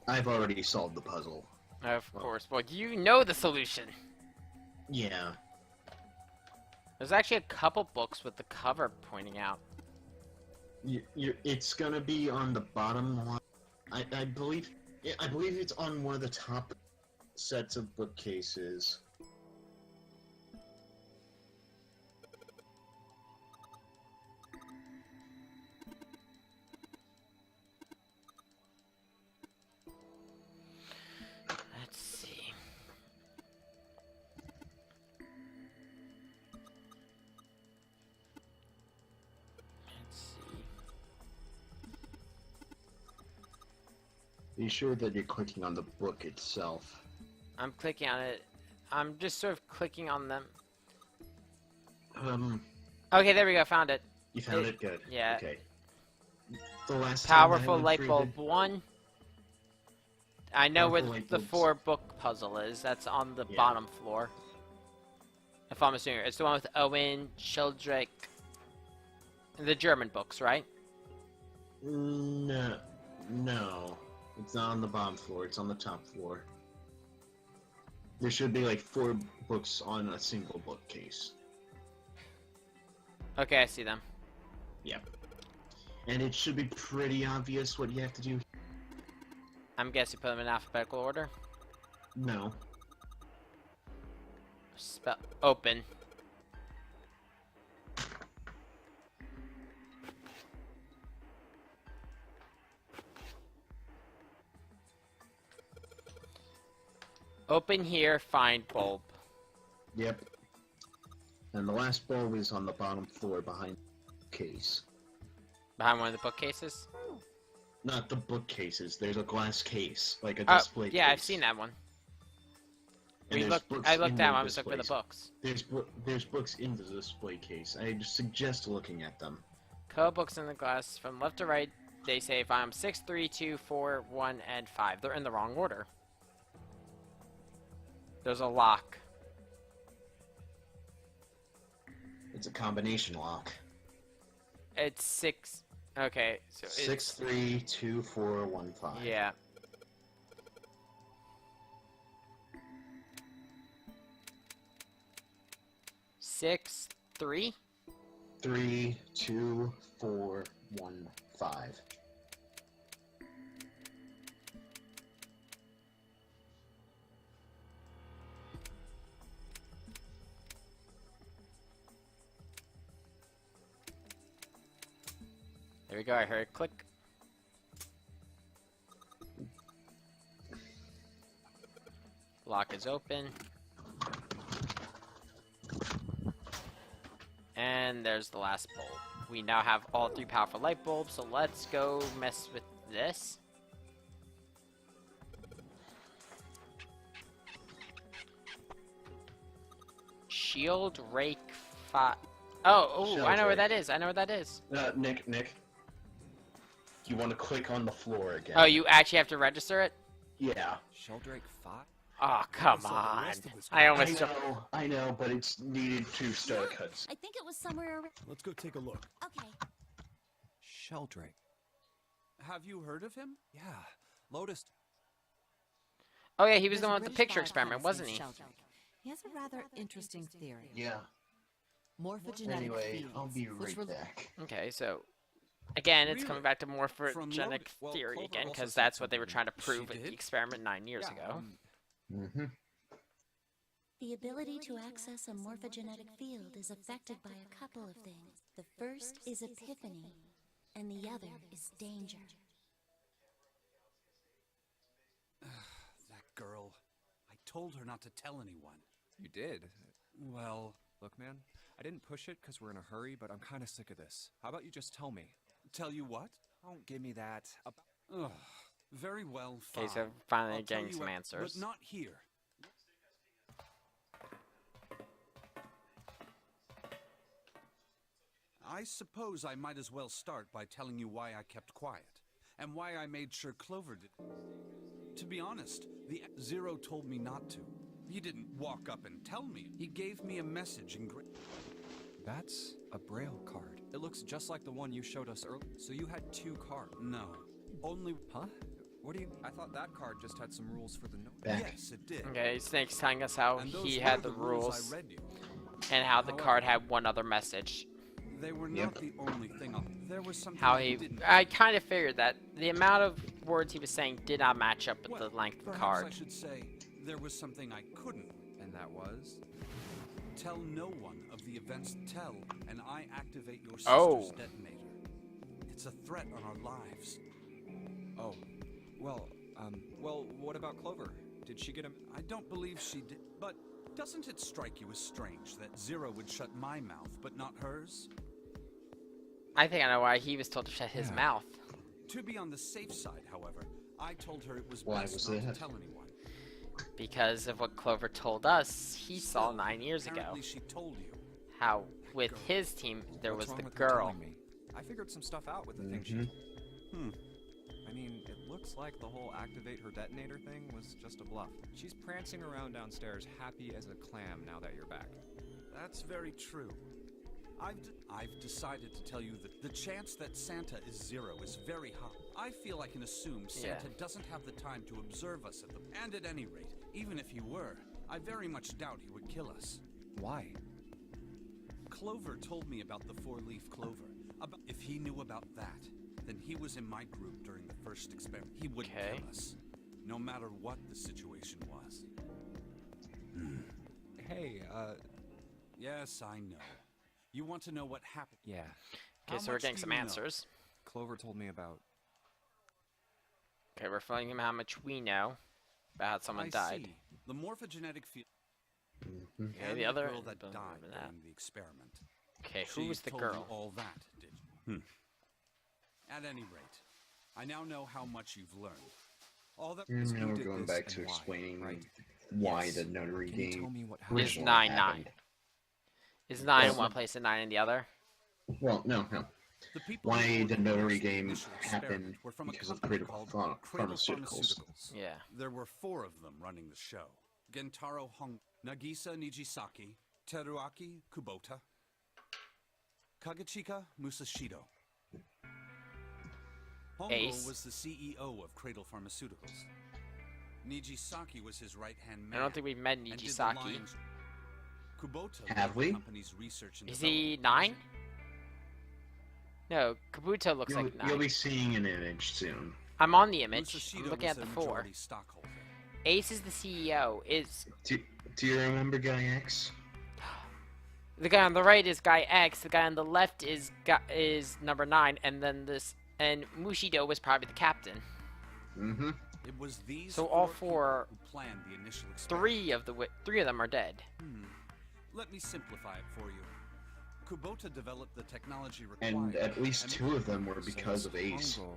I've already solved the puzzle. Of course. Well, you know the solution. Yeah. There's actually a couple books with the cover pointing out. It's gonna be on the bottom one. I believe it's on one of the top sets of bookcases. Let's see. Let's see. Be sure that you're clicking on the book itself. I'm clicking on it. I'm just sort of clicking on them. Okay, there we go. Found it. You found it? Good. Yeah. Okay. The last time I Powerful went light through bulb 1. I know where Powerful light the bulbs. 4 book puzzle is. That's on the Yeah. bottom floor. If I'm assuming. It's the one with Owen, Sheldrake, the German books, right? No. It's not on the bottom floor. It's on the top floor. There should be like 4 books on a single bookcase. Okay, I see them. Yep. And it should be pretty obvious what you have to do. I'm guessing put them in alphabetical order. No. Spell open. Open here, find bulb. Yep. And the last bulb is on the bottom floor behind the case. Behind one of the bookcases. Not the bookcases. There's a glass case, like a Oh, display yeah, case. I've seen that one. And there's books I looked in down. the I was looking for the displays. books. There's books in the display case. I suggest looking at them. Code books in the glass from left to right. They say if I'm 6, 3, 2, 4, 1, and 5. They're in the wrong order. There's a lock. It's a combination lock. It's 6. Okay, so it's 6, 3, 2, 4, 1, 5. Yeah. Six, 3. 3, 2, 4, 1, 5. There we go. I heard it click. Lock is open. And there's the last bulb. We now have all 3 powerful light bulbs, so let's go mess with this. Shield rake Oh, I know where that is. I know where that is. Nick, you want to click on the floor again? Oh, you actually have to register it? Yeah. Sheldrake 5? Oh, come saw the on. rest of this I one. almost... I know, but it's needed to start a cutscene. I think it was somewhere around. Let's go take a look. Okay. Sheldrake. Have you heard of him? Yeah, Lotus. Oh, yeah, he was There's the a one with the British picture experiment, biochemist wasn't named he? Sheldrake. He has a rather interesting theory. Yeah. Morphogenetic Anyway, fields, I'll be which right back. Okay, so Again, it's Really? coming back to From morphogenic Loaded. Well, theory Clover again, also because said that's what they were something. trying to She prove at the did? experiment 9 years Yeah, ago. Mm-hmm. The ability to access a morphogenetic field is affected by a couple of things. The first is epiphany, and the other is danger. That girl. I told her not to tell anyone. You did. Well, Look, man, I didn't push it because we're in a hurry, but I'm kind of sick of this. How about you just tell me? tell you what? Don't give me that. Ugh. Very well, fine. Okay, so finally I'll tell getting you some at- answers. But not here. I suppose I might as well start by telling you why I kept quiet, and why I made sure Clover did. To be honest, the Zero told me not to. He didn't walk up and tell me. He gave me a message in That's a Braille card. It looks just like the one you showed us earlier. So you had 2 cards. No, only... Huh? What do you... I thought that card just had some rules for the note. Back. Yes, it did. Okay, Snake's telling us how And those he were had the I rules read you. and how the However- card had one other message. They were Yep. not the only thing on. There was something How I he... didn't. I kind of figured that the amount of words he was saying did not match up with Well, the length of the perhaps card. I should say there was something I couldn't. And that was... Tell no one of the events. Tell, and I activate your sister's Oh. detonator. It's a threat on our lives. Oh. Well, what about Clover? Did she get him? I don't believe she did. But doesn't it strike you as strange that Zero would shut my mouth, but not hers? I think I know why he was told to shut his Yeah. mouth. To be on the safe side, however, I told her it was Why best was not that? to tell anyone. Because of what Clover told us he saw Still, 9 years ago. apparently she told you. How with his team there What's was wrong the with her girl. telling me? I figured some stuff out with the thing she... Hmm. I mean, it looks like the whole activate her detonator thing was just a bluff. She's prancing around downstairs happy as a clam now that you're back. That's very true. I've decided to tell you that the chance that Santa is Zero is very high. I feel I can assume Santa doesn't have the time to observe us at the... And at any rate, even if he were, I very much doubt he would kill us. Why? Clover told me about the 4-leaf clover. If he knew about that, then he was in my group during the first experiment. He wouldn't Okay. kill us, no matter what the situation was. Hey, Yes, I know. You want to know what happened? yeah. Okay, How so we're much getting do some you know? answers. Clover told me about... Okay, we're filling him how much we know about how someone I died. see. The morphogenetic field. Okay, And the other girl that don't died remember that. during the experiment. Okay, She who was the told you girl? all that, did you? At any rate, I now know how much you've learned. All that And now who we're did going this back and to why, explaining right? why Yes. the notary Can you tell game me what Is happened? originally 9-9. happened. Is 9 in Well, one place and 9 in the other? Well, no. the people who Why the notary organized the game initial happened experiment were from a because of company Cradle called Cradle Pharmaceuticals. Yeah. There were 4 of them running the show. Gentaro Hong, Nagisa Nijisaki, Teruaki Kubota, Kagachika Musashido. Hongo Ace. was the CEO of Cradle Pharmaceuticals. Nijisaki was his right-hand man. I don't think we've met and did the Nijisaki. lion's- Kubota Have led we? the company's research and Is he development. 9? No, Kabuto looks You'll, like 9. you'll be seeing an image soon. I'm on the image. Musashido I'm looking was at the a 4. majority stockholder. Ace is the CEO. Is Do you remember Guy X? the guy on the right is Guy X. The guy on the left is number 9, and then and Mushido was probably the captain. Mm-hmm. It was these So all 4 4, people who planned the initial experiment. 3 of them are dead. Let me simplify it for you. Kubota developed the technology required. And at least and 2 of them were So because it's of Ace. Hongo,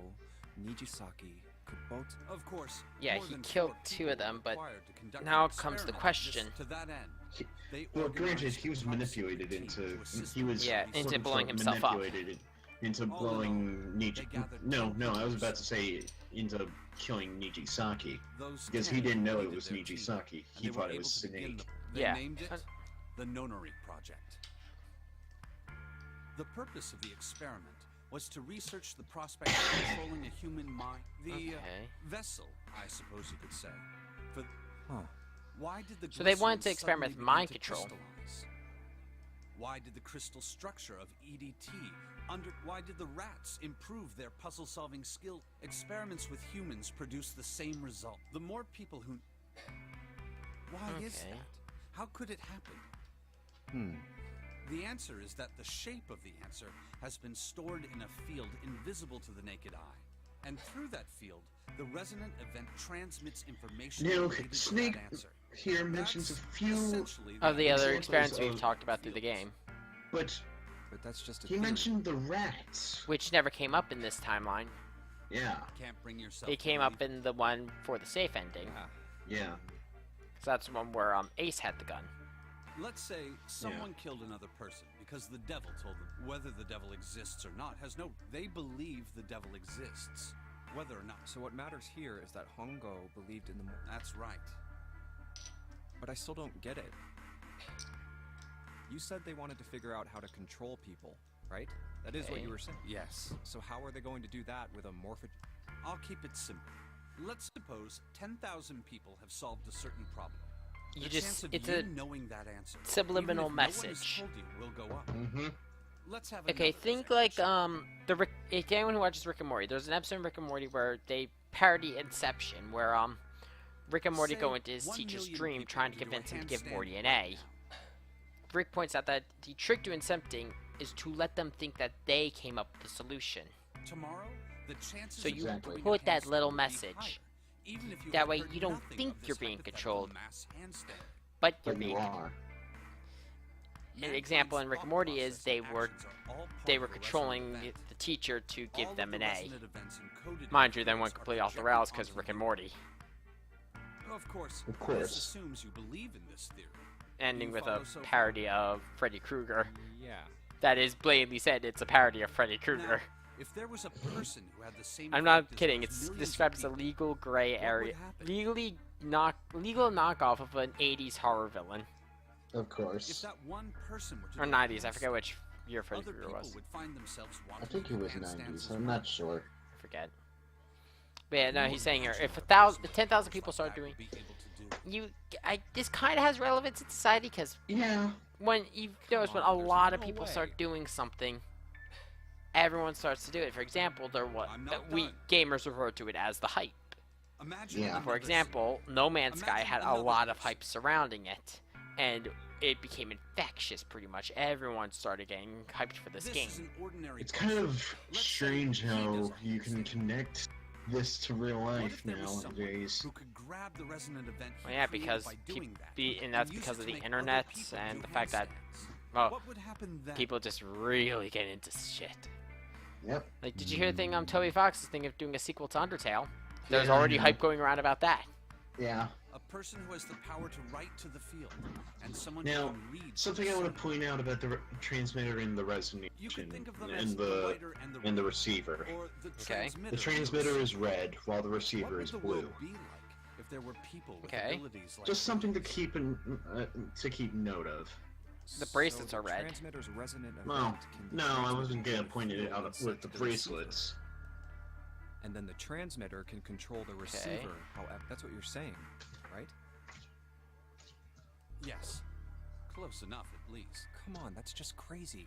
Nijisaki, Kubota... Of course. Yeah, more he than killed 4 2 of people them, but required to conduct now an comes the experiment. question. Just to that end, they Well, granted, organized he was a top manipulated secret into. team to assist He them was with Yeah, research. into quote, unquote, blowing himself up. manipulated into All in blowing all, Niji. they gathered No, 10 no, I was about members. to say into killing Nijisaki Those because he 10 didn't know it leaded was their team, Nijisaki. and He they were thought it able was to begin Snake. They Yeah. named it the Nonary Project. The purpose of the experiment was to research the prospect of controlling a human mind. The Okay. vessel, I suppose you could say. For Huh. why did the So they wanted glycerin to experiment with suddenly mind begin to control. crystallize? Why did the crystal structure of EDT why did the rats improve their puzzle-solving skill? Experiments with humans produce the same result. The more people who... Why is Okay. that? How could it happen? The answer is that the shape of the answer has been stored in a field invisible to the naked eye. And through that field, the resonant event transmits information Now, related to Snake that answer. here mentions a few, Essentially, Of the other examples experiments we've of talked about through the game, but But that's just a he theory. mentioned the rats. which never came up in this timeline. Yeah, Can't bring yourself It to came up believe- in the one for the safe ending. Yeah. yeah. So that's the one where Ace had the gun. Let's say someone killed another person because the devil told them. Whether the devil exists or not has no... They believe the devil exists. Whether or not. So what matters here is that Hongo believed in the... That's right. But I still don't get it. You said they wanted to figure out how to control people, right? That is what Okay. you were saying. Yes. So how are they going to do that with a morphic... I'll keep it simple. Let's suppose 10,000 people have solved a certain problem. You The just... chance of It's you a knowing that answer, subliminal even if no one has message. told you, will go up. Mm-hmm. Let's have Okay, another think example, like shall we? the Rick. If anyone who watches Rick and Morty, there's an episode of Rick and Morty where they parody Inception, where Rick and Morty Say go into his 1 teacher's million dream people trying to do a convince him to give handstand Morty an right A. now. Rick points out that the trick to incepting is to let them think that they came up with the solution. Tomorrow, the chances So of you Exactly. doing a put that handstand little will be message. higher, even if you That had way heard you don't nothing think of this you're being hypothetical controlled. mass handstand. But you're But you being. are. An example in Rick and Morty is they were They controlling the teacher to give them an A. Mind Mind you, then went completely off the rails because of Rick and Morty, Of course. Of course. This assumes you believe in this theory. ending You with a follow so far? parody of Freddy Krueger. Yeah. That is blatantly said it's a parody of Freddy Krueger. If there was a person who had the same I'm not effect as kidding. those It's millions of described as a people, legal gray what would area, happen? legal knockoff of an 80s horror villain, Of If course. that one person were to or do 90s. I handstand, forget which year Freddy other Krueger people was. would find themselves I wanting think to it do was handstands 90s. as I'm well. not sure. I forget. But yeah, no, Can you he's saying here, imagine if what a person with 10,000 powers people like start that doing, would be able to do? this kind of has relevance in society because Yeah. when you've noticed when a on, there's lot of no people way. start doing something, everyone starts to do it. For example, I'm not we done. gamers refer to it as the hype. Imagine Yeah. For another example, No Man's Sky Imagine had a another lot of person. hype surrounding it, and it became infectious pretty much. Everyone started getting hyped for this game. is an ordinary It's kind of Let's say strange he does how all you these can things. connect this to real What life if there was someone nowadays. who could grab the resonant event he Well, yeah, created because by doing that and that's use because it of to the make internet other people and do the fact that handstands? well, What would happen then? people just really get into shit. Yep. Like, did you hear the thing on Toby Fox's thing of doing a sequel to Undertale? There's Yeah, I already know. hype going around about that. Yeah. A person who has the power to write to the field, and someone Now, who can read. something I want to point out about the transmitter and the resonation You could think of them and as the writer and the receiver. or the Okay. transmitter. The transmitter is red, while the receiver What is would the world blue. be like if there were people with Okay. abilities like Just something to keep note of. The bracelets So are the red. transmitter's resonant No, event can be no, I transmitted wasn't to gonna the point it field out and sent with the to receiver. bracelets. And then the transmitter can control the receiver. However, that's what you're saying, right? Yes. Close enough, at least. Come on, that's just crazy.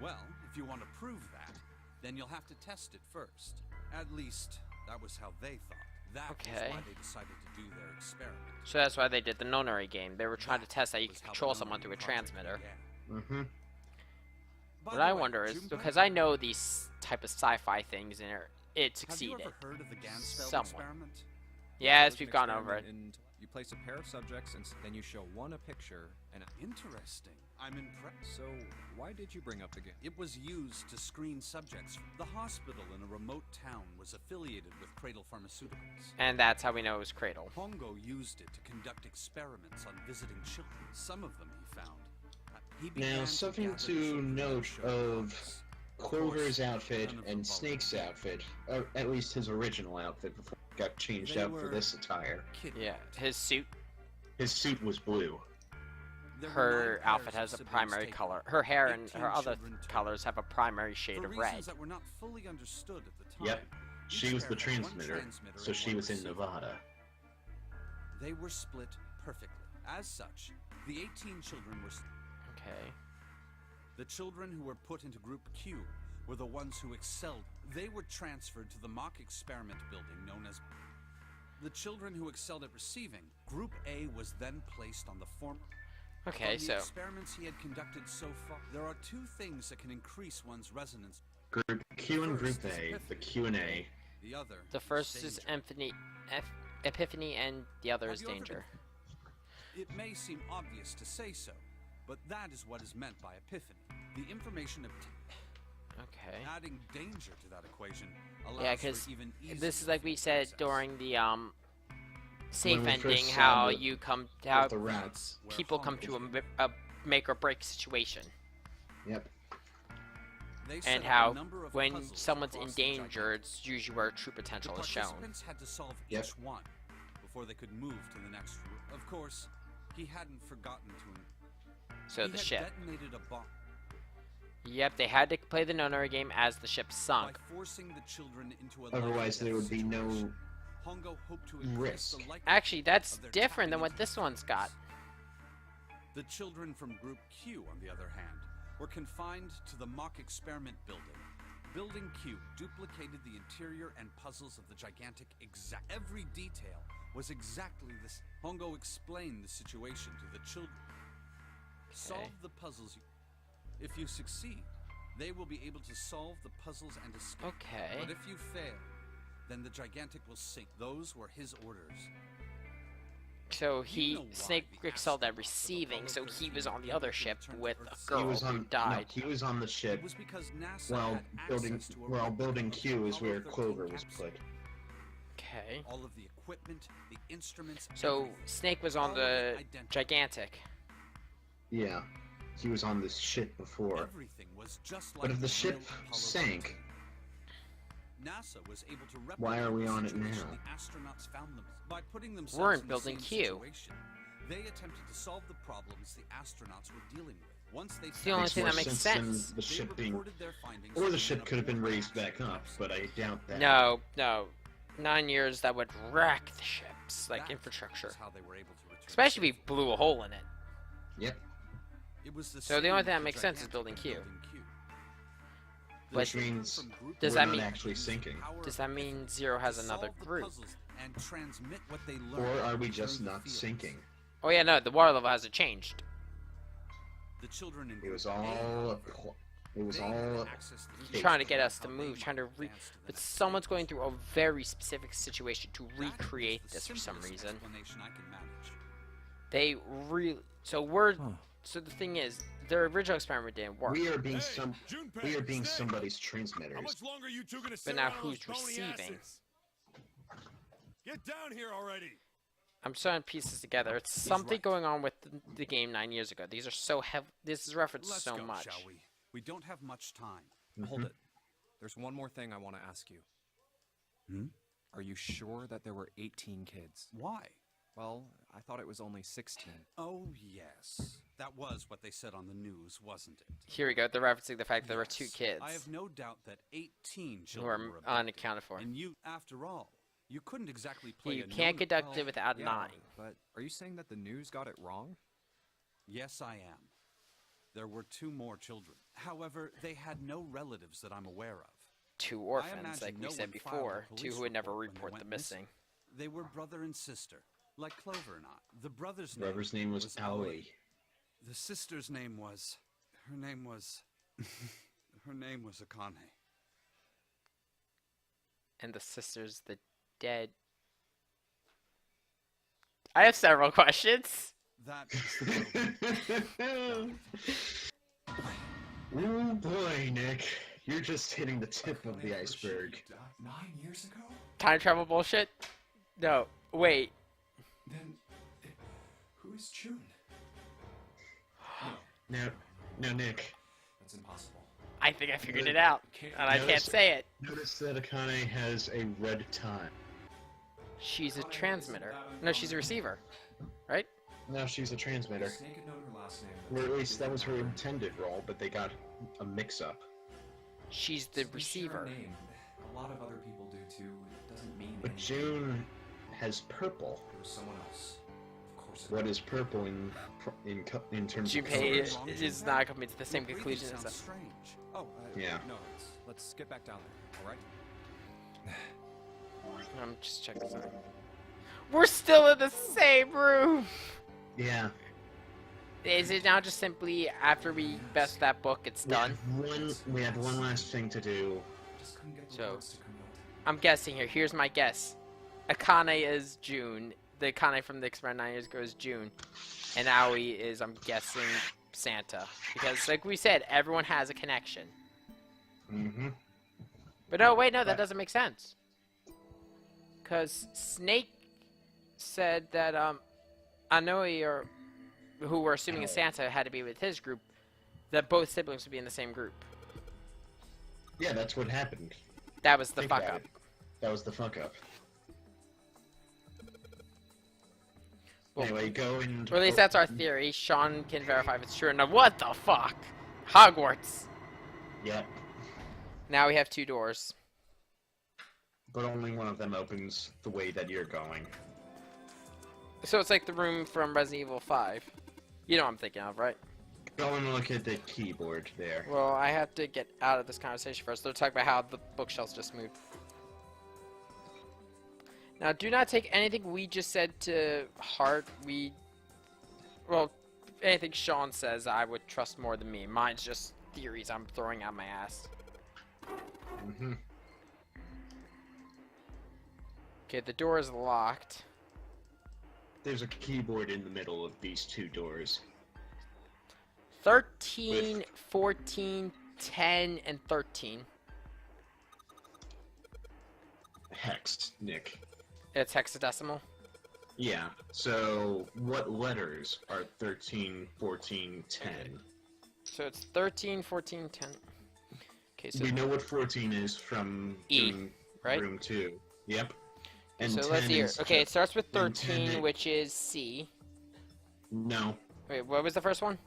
Well, if you want to prove that, then you'll have to test it first. At least, that was how they thought. That Okay. was why they decided to do their experiment. So that's why they did the Nonary game. They were trying to test that you was could how the control Nonary someone through a project transmitter. began. Mm-hmm. By What the I way, wonder is, Junpei, because I know these type of sci-fi things and it have you succeeded. ever heard of the Gansfeld Somewhat. experiment? Yes, There's we've an gone over it. experiment and you place a pair of subjects and then you show one a picture and Interesting. I'm impressed. so why did you bring up the game? It was used to screen subjects. The hospital in a remote town was affiliated with Cradle Pharmaceuticals. And that's how we know it was Cradle. Hongo used it to conduct experiments on visiting children. Some of them he found. He began Now, something gather to children and note show of progress. Clover's outfit none of them and Snake's volunteered. outfit, at least his original outfit before it got changed They out for were this attire. Yeah, his suit, His suit was blue. There were her 9 outfit pairs has of a siblings primary taken. color. Her hair and 18 her other children took. colors have a primary shade For of reasons red. that were not fully understood at the time. Yep. She each was the pair had one transmitter, transmitter so and she one was in receiver. Nevada. They were split perfectly. As such, the 18 children were Okay. The children who were put into Group Q were the ones who excelled. They were transferred to the mock experiment building known as... The children who excelled at receiving, Group A was then placed on the form... Okay, From so the experiments he had conducted so far, there are two things that can increase one's resonance. Group Q and Group First is A, the epiphany. Q and A. The other the first is danger. Epiphany, and the other is Have you ever danger. It may seem obvious to say so, but that is what is meant by epiphany. The information Okay. adding danger to that equation allows Yeah, because for even easier this is like we said process. during the safe When we first ending, saw how the- you come, With how the rats. Where people come to a make or break situation, Yep. They set and up a how number of when puzzles someone's in across the danger, gigantic- it's usually where true The potential is shown. participants had to solve Yep. each one before they could move to the next room. Of course, he hadn't forgotten to. So he the had ship. detonated a bomb Yep, they had to play the nonary game as the ship sunk. by forcing the children into a Otherwise, there would be no situation. Hongo hoped to increase risk. the likelihood Actually, that's of their different than tapping what into this one's got. The children from Group Q, on the other hand, were confined to the mock experiment building. Building Q duplicated the interior and puzzles of the gigantic exact. Every detail was exactly this. Hongo explained the situation to the children. Solve the puzzles. If you succeed, they will be able to solve the puzzles and escape. Okay. But if you fail, then the gigantic will sink. Those were his orders. So You know why Snake the excelled at astronauts of receiving, Apollo so he 13 was on the never other could ship return to with Earth. a He girl was who on. died. No, he was on the ship It was because NASA while had building. access to a While record building of the Q is Apollo where 13 Clover was capsule. put. Okay. All of the equipment, the instruments. So everything. Snake was on All of the it identical. gigantic. Yeah, he was on this ship before. Everything was just like But if the real ship Apollo sank, 13. NASA was able to replicate why are we the on it situation now? the astronauts found them by putting themselves We're in in building the same Q. situation. They attempted to solve the problems the astronauts were dealing with. Once they It's the only Makes thing more that makes sense than sense. the they ship being, reported their findings or to the ship UN could have been raised Apollo back up, capsule. but I doubt that. No, no. 9 years that would wreck the ships, like That infrastructure. is how they were able to return Especially if safely. we blew a hole in it. Yep. It was the So the same only thing that with makes sense is gigantic building Q. Q. The Which children means from Group Does we're that not mean- actually sinking, power Does of that mean Zero has to another solve the group? puzzles and transmit what they learned or are we just through the not fields. sinking? Oh yeah, no, the water level hasn't changed. The children in It was Group A, all. however, It was they had all. access to the He's Trying to data get on us to how they move, trying to might advance to the but next someone's stage. going through a very specific situation to That is recreate the this for some simplest reason. explanation I can manage. They really so the thing is, their original experiment didn't work. We are being Hey, Junpei, We are being Snake, somebody's How transmitters. much longer are you two gonna sit now around on who's those bony receiving? asses? Get down here already! I'm starting to piece this together. It's something right. going on with the game 9 years ago. These are so heavy. This is referenced Let's so go, much. shall we? We don't have much time. Hold it. There's one more thing I want to ask you. Hmm? Are you sure that there were 18 kids? Why? Well, I thought it was only 16. Oh, yes. That was what they said on the news, wasn't it? Here we go. They're referencing the fact that there were 2 Yes. kids I have no doubt that 18 who children are were abducted. unaccounted for. And you, after all, you couldn't exactly play You a can't known- conduct well, it without Yeah, 9. but are you saying that the news got it wrong? Yes, I am. There were 2 more children. However, they had no relatives that I'm aware of. 2 orphans, imagine like we no said one filed a before. 2 police who would never report when they report went the missing. missing. They were brother and sister, like Clover and I. The brother's Whoever's name was Aoi. The sister's name was... Her name was... her name was Akane. And the sister's the dead. I have several questions. That is the Oh boy, Nick. You're just hitting the tip of the iceberg. 9 years ago? Time travel bullshit? No, wait. Then, who is June? Now, Nick. That's impossible. I think I figured it out. And I can't Notice- say it. Notice that Akane has a red tie. She's a transmitter. No, she's a receiver. Right? Now she's a transmitter. Snake had known her last name. Or at least that was her intended role, but they got a mix-up. She's the We share a receiver. name. A lot of other people do too. It doesn't mean But anything. June has purple. There was someone else. Of What is purple in terms of Junpei colors? is not coming to the same Your breathing conclusion as sounds us. strange. Oh, Yeah. No, let's get back down there. All right. I'm just checking this out. We're still in the same room. Yeah. Is it now just simply after we best that book, it's done? We have one last thing to do. So, I'm guessing here. Here's my guess. Akane is June. The Akane from the X-Men 9 years ago is June. And Aoi is, I'm guessing, Santa. Because, like we said, everyone has a connection. Mm-hmm. But no, wait, no, that doesn't make sense. Because Snake said that, Anoi, or who we're assuming is Santa, had to be with his group, that both siblings would be in the same group. Yeah, that's what happened. That was the Think fuck about up. it. That was the fuck up. Well, Anyway, go and... or at least that's our theory. Sean can verify if it's true or not. What the fuck? Hogwarts. Yep. Now we have 2 doors. But only one of them opens the way that you're going. So it's like the room from Resident Evil 5. You know what I'm thinking of, right? Go and look at the keyboard there. Well, I have to get out of this conversation first. They're talking about how the bookshelves just moved. Now, do not take anything we just said to heart. Well, anything Sean says, I would trust more than me. Mine's just theories I'm throwing out my ass. Mm-hmm. Okay, the door is locked. There's a keyboard in the middle of these 2 doors. 13, 14, 10, and 13. Hex, Nick. It's hexadecimal. Yeah, so what letters are 13, 14, 10? So it's 13, 14, 10. Okay, so We know what 14 is from E, doing right? room 2. Yep. And so 10 let's see here. is Okay, it starts with and 10 13, which is C. No, Wait, what was the first one?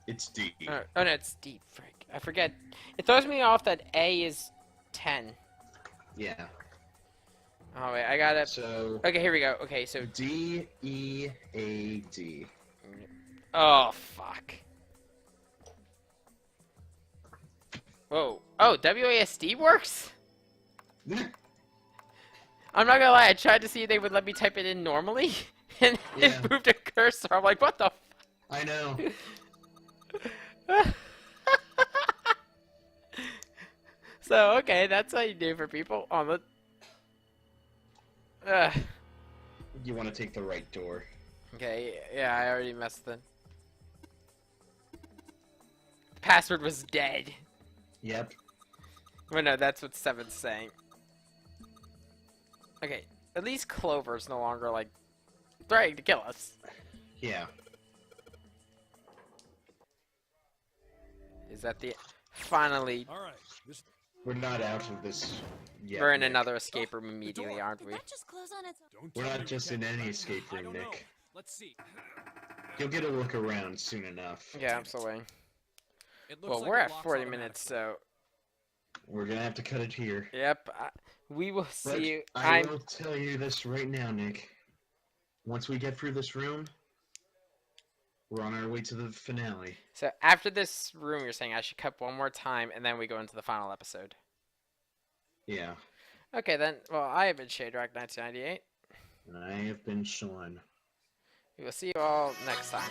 it's D. Oh no, it's D. Frick. I forget. It throws me off that A is 10. Yeah. Oh wait, I got it. So Okay, here we go. Okay, so D, E, A, D. oh fuck. Whoa. Oh, WASD works? I'm not gonna lie, I tried to see if they would let me type it in normally, and Yeah. it moved a cursor. I'm like, what the I know. So, okay, that's how you do for people on the... You want to take the right door. Okay, yeah, I already messed it. The password was dead. Yep. Well, no, that's what 7's saying. Okay, at least Clover's no longer, like, threatening to kill us. Yeah. Is that the... Finally, All right. This We're not out of this yet. we're in Nick. another escape room immediately, aren't Did we? that just close on its own? don't We're tell not me just we in can't any find escape I room, don't know. Nick. Let's see. You'll get a look around soon enough. Yeah, absolutely. It looks Well, like we're it at locks 40 automatically. minutes, so... We're gonna have to cut it here. Yep, we will But see you. I will tell you this right now, Nick. Once we get through this room, we're on our way to the finale. So after this room, you're saying I should cut one more time, and then we go into the final episode. Yeah. Okay, then. Well, I have been Shadrack 1998. And I have been Sean. We will see you all next time.